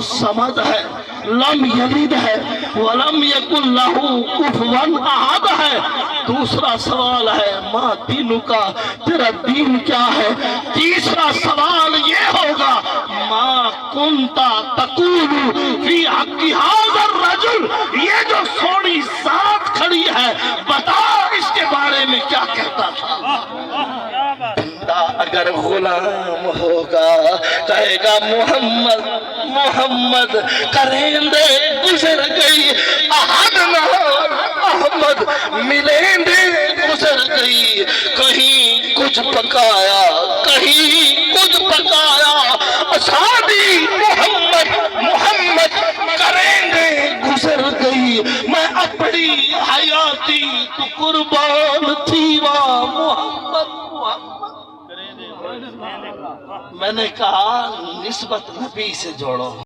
समद है, लम यलिद है, वलम यकुल लहू कुफुवन अहद है। दूसरा सवाल है माँ दीनुका, तेरा दीन क्या है। तीसरा सवाल ये होगा माँ कुंता तकूलु फी हक़्क़ि हाज़र रजुल, ये जो सोनी जात खड़ी है बता इसके बारे में क्या कहता था। बंदा अगर गुलाम होगा कहेगा मोहम्मद मोहम्मद, करेंदे गुजर गई अहद ना अहमद, मिलेंदे गुजर गई, कहीं कुछ पकाया कहीं कुछ पकाया, शादी मोहम्मद मोहम्मद, करेंदे गुजर गई, मैं अपनी हयाती तो कुर्बान थी वाह मोहम्मद मोहम्मद। मैंने कहा निस्बत नबी से जोड़ो।